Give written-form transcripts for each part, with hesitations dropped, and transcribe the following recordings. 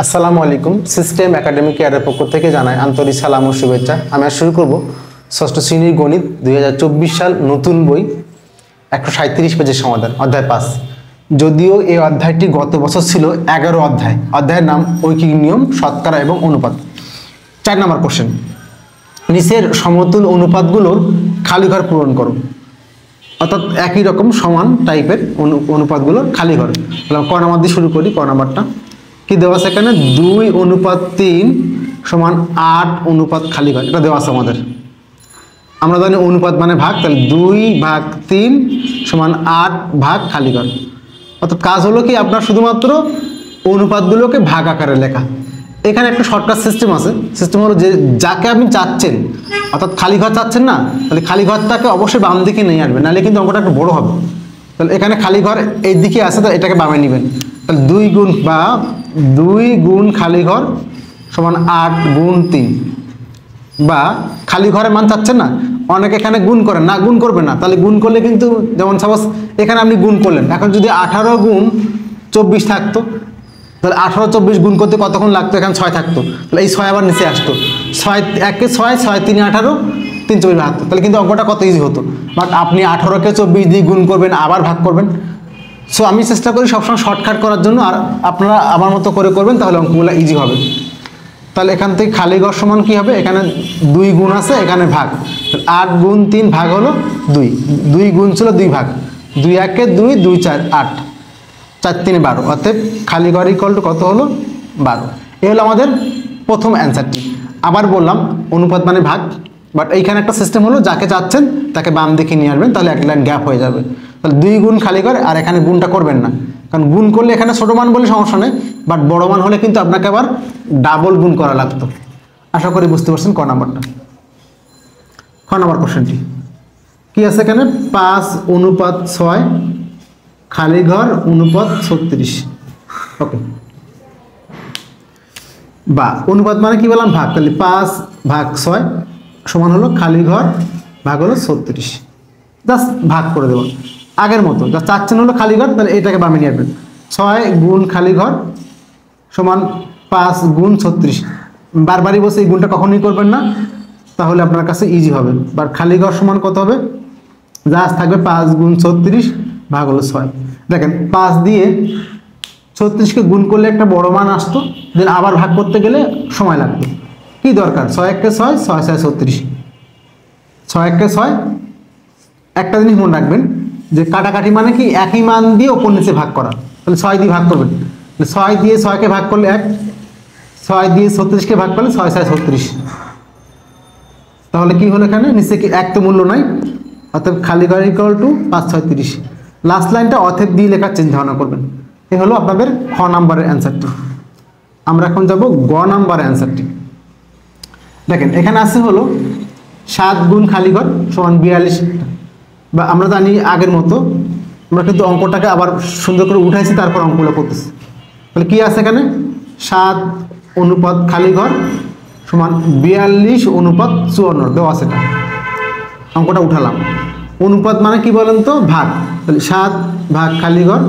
আসসালামু আলাইকুম। System academic কেয়ারের পক্ষ থেকে জানাই আন্তরিক সালাম ও শুভেচ্ছা। আমি শুরু করব ষষ্ঠ শ্রেণীর গণিত 2024 সাল নতুন বই 137 পেজের সমাধান, অধ্যায় 5। যদিও এই অধ্যায়টি গত বছর ছিল 11 অধ্যায়। অধ্যায়ের নাম ঐকিক নিয়ম, শতকরা এবং অনুপাত। 4 নম্বর কোশ্চেন, নিচের সমতুল অনুপাতগুলোর খালি ঘর পূরণ করো। অর্থাৎ একই রকম সমান টাইপের অনুপাতগুলোর খালি ঘর। ক নাম্বার দিয়ে শুরু করি। ক নাম্বারটা কি দেওয়া আছে এখানে? 2/3 সমান 8 অনুপাত খালি ঘর, এটা দেওয়া আছে আমাদের। আমরা জানি অনুপাত মানে ভাগ, তাহলে 2/3 সমান 8 ভাগ খালি ঘর। অর্থাৎ কাজ হলো কি, আপনার শুধুমাত্র অনুপাতগুলোকে ভাগ আকারে লেখা। এখানে একটা শর্টকাট সিস্টেম আছে। সিস্টেম হলো যে যাকে আপনি চাচ্ছেন, অর্থাৎ খালি ঘর চাচ্ছেন না, তাহলে খালি ঘরটাকে অবশ্যই বাম দিকে নিয়ে আসবেন, নাহলে কিন্তু অঙ্কটা একটু বড় হবে। তাহলে এখানে খালি ঘর এই দিকে আছে, তো এটাকে বামে নেবেন। তাহলে 2 গুণ খালি ঘর সমান 8 গুণ 3, বা খালি ঘরের মান চাচ্ছেন না, অনেকে এখানে গুণ করেন না, গুণ করবে না। তাহলে গুণ করলে কিন্তু, যেমন সাপোজ এখানে আপনি গুণ করলেন, এখন যদি 18 গুণ 24 থাকতো, তাহলে 18 24 গুণ করতে কতক্ষণ লাগতো? এখানে 6 থাকতো, তাহলে এই 6 আবার নিচে আসতো। 6 1 6, 6 3 18, 3 24 ভাগ। তাহলে কিন্তু অঙ্কটা কত ইজি হতো। বাট আপনি 18কে 24 দিয়ে গুণ করবেন, আবার ভাগ করবেন। সো আমি চেষ্টা করি সবসময় শর্টকাট করার জন্য, আর আপনারা আমার মতো করে করবেন, তাহলে অঙ্কগুলো ইজি হবে। তাহলে এখান থেকে খালি ঘর সমান কি হবে? এখানে 2 গুণ আছে, এখানে ভাগ। 8 গুণ 3 ভাগ হলো 2, 2 গুণ ছিল 2 ভাগ, 2 1 2, 2 4 8, 4 3 12। অর্থাৎ খালি ঘর ইকুয়াল টু কত হলো? 12। এই হলো আমাদের প্রথম অ্যান্সারটি। আবার বললাম অনুপাত মানে ভাগ, বাট এইখানে একটা সিস্টেম হলো, যাকে চাচ্ছেন তাকে বাম দিকে নিয়ে আসবেন, তাহলে এক লাইন গ্যাপ হয়ে যাবে। তাহলে 2 গুণ খালি ঘর, আর এখানে গুণটা করবেন না, কারণ গুণ করলে এখানে ছোটো মান বলে সমস্যা নেই, বাট বড় মান হলে কিন্তু আপনাকে আবার ডাবল গুণ করা লাগতো। আশা করি বুঝতে পারছেন ক নাম্বারটা। খ নাম্বার কোশ্চেনটি কি আছে এখানে? 5 অনুপাত 6 খালি ঘর অনুপাত 36। ওকে, বা অনুপাত মানে কি বললাম? ভাগ। তাহলে 5 ভাগ 6 সমান হলো খালি ঘর ভাগ হলো 36। জাস্ট ভাগ করে দেবো আগের মতো। যা চাচ্ছেন হলো খালি ঘর, তাহলে এটাকে বামে নিয়ে আসবেন। 6 গুণ খালি ঘর সমান 5 গুণ 36। বারবারই বসে এই গুণটা কখনোই করবেন না, তাহলে আপনার কাছে ইজি হবে। বা খালি ঘর সমান কত হবে? জাস্ট থাকবে 5 গুণ 36 ভাগ হলো 6। দেখেন 5 দিয়ে 36কে গুণ করলে একটা বড় মান আসতো, দেন আবার ভাগ করতে গেলে সময় লাগতো। কি দরকার? 6 1 6, 6 6 36, 6 1 6। একটা জিনিস মনে রাখবেন যে কাটাকাটি মানে কি, একই মান দিয়ে ওপর নিচে ভাগ করা। তাহলে 6 দিয়ে ভাগ করবেন, 6 দিয়ে 6কে ভাগ করলে 1, 6 দিয়ে 36কে ভাগ করলে 6 6 36। তাহলে কি হলো? এখানে নিচে কি এক তো মূল্য নাই, অর্থাৎ খালি ঘর ইকুয়াল টু 5 6 30। লাস্ট লাইনটা অথেব দিয়ে লেখার চিন্তা ভাবনা করবেন। এই হলো আপনাদের খ নাম্বারের অ্যান্সারটি। আমরা এখন যাব গ নাম্বারের অ্যান্সারটি। দেখেন এখানে আছে হলো 7 গুণ খালি ঘর সমান 42। বা আমরা জানি আগের মতো, আমরা কিন্তু অঙ্কটাকে আবার সুন্দর করে উঠাইছি, তারপর অঙ্কগুলো করতেছি। তাহলে কি আছে এখানে? 7 অনুপাত খালি ঘর সমান 42 অনুপাত 54 দেওয়া আছে। এটা অঙ্কটা উঠালাম। অনুপাত মানে কি বলেন তো? ভাগ। তাহলে 7 ভাগ খালি ঘর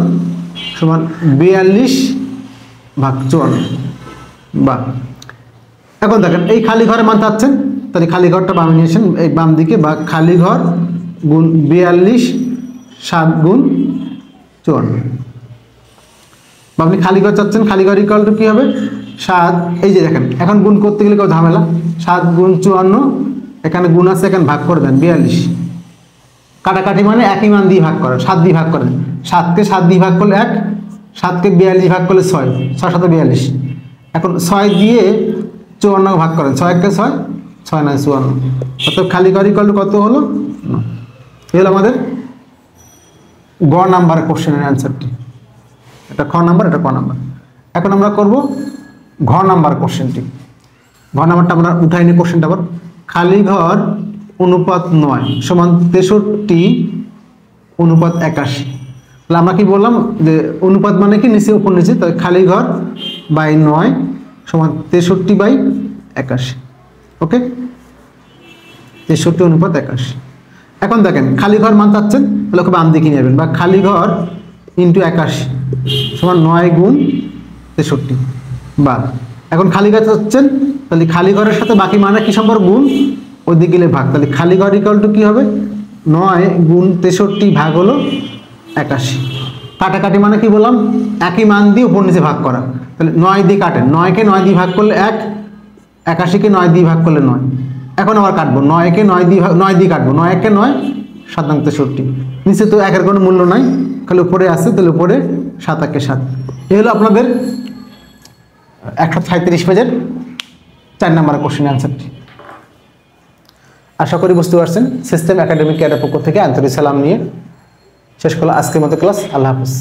সমান 42 ভাগ 54। বা এখন দেখেন এই খালি ঘরের মান চাচ্ছেন, তাহলে খালি ঘরটা বামে নিয়ে আসেন, এই বাম দিকে। বা খালি ঘর গুণ 42 7 গুণ 54। বা আপনি খালি ঘর চাচ্ছেন, খালি ঘর ইকুয়াল টু কি হবে? 7, এই যে দেখেন এখন গুণ করতে গেলে কেউ ঝামেলা। 7 গুণ 54, এখানে গুণ আছে, এখানে ভাগ করে দেন 42। কাটাকাটি মানে একই মান দিয়ে ভাগ করেন, 7 দিয়ে ভাগ করেন। 7কে 7 দিয়ে ভাগ করলে 1, 7কে 42 ভাগ করলে 6, 6 7 42। এখন 6 দিয়ে 54 ভাগ করেন, 6 1 6, 6 9 54। অর্থাৎ খালি ঘর ইকুয়াল টু কত হলো? এই হলো আমাদের গ নাম্বার কোশ্চেনের অ্যান্সারটি। এটা খ নাম্বার, এটা ক নাম্বার। এখন আমরা করব ঘ নাম্বার কোশ্চেনটি। ঘ নাম্বারটা আমরা উঠাই নিই কোশ্চেনটা আবার। খালি ঘর অনুপাত 9 সমান 63 অনুপাত 81। তাহলে আমরা কি বললাম যে অনুপাত মানে কি নিচে উপর নিচে, তাই খালি ঘর বাই 9 সমান 63 বাই 81। ওকে, 63 অনুপাত 81। এখন দেখেন খালি ঘর মান চাচ্ছেন, তাহলে ওকে বাম দিকে নিয়ে যাবেন। বা খালি ঘর ইন্টু 81 সমান 9 গুণ 63। বার। এখন খালি ঘর হচ্ছেন, তাহলে খালি ঘরের সাথে বাকি মানে কি সম্পর্ক? গুণ, ওইদিকে গেলে ভাগ। তাহলে খালি ঘর ইকুয়াল টু কি হবে? 9 গুণ 63 ভাগ হলো 81। কাটাকাটি মানে কি বললাম? একই মান দিয়ে উপর নিচে ভাগ করা। তাহলে 9 দিয়ে কাটেন, 9কে 9 দিয়ে ভাগ করলে 1, 81কে 9 দিয়ে ভাগ করলে 9। এখন আবার কাটবো, 9কে 9 দিয়ে কাটবো, 9 একে 9, 7 নং 63। নিচে তো একের কোনো মূল্য নাই, খালি উপরে আছে, তাহলে উপরে 7 একে 7। এই হলো আপনাদের 137 পেজের 4 নম্বর কোশ্চেন অ্যান্সারটি। আশা করি বুঝতে পারছেন। সিস্টেম একাডেমিক কেয়ারের পক্ষ থেকে আন্তরিক সালাম নিয়ে শেষ করলাম আজকের মতো ক্লাস। আল্লাহ হাফেজ।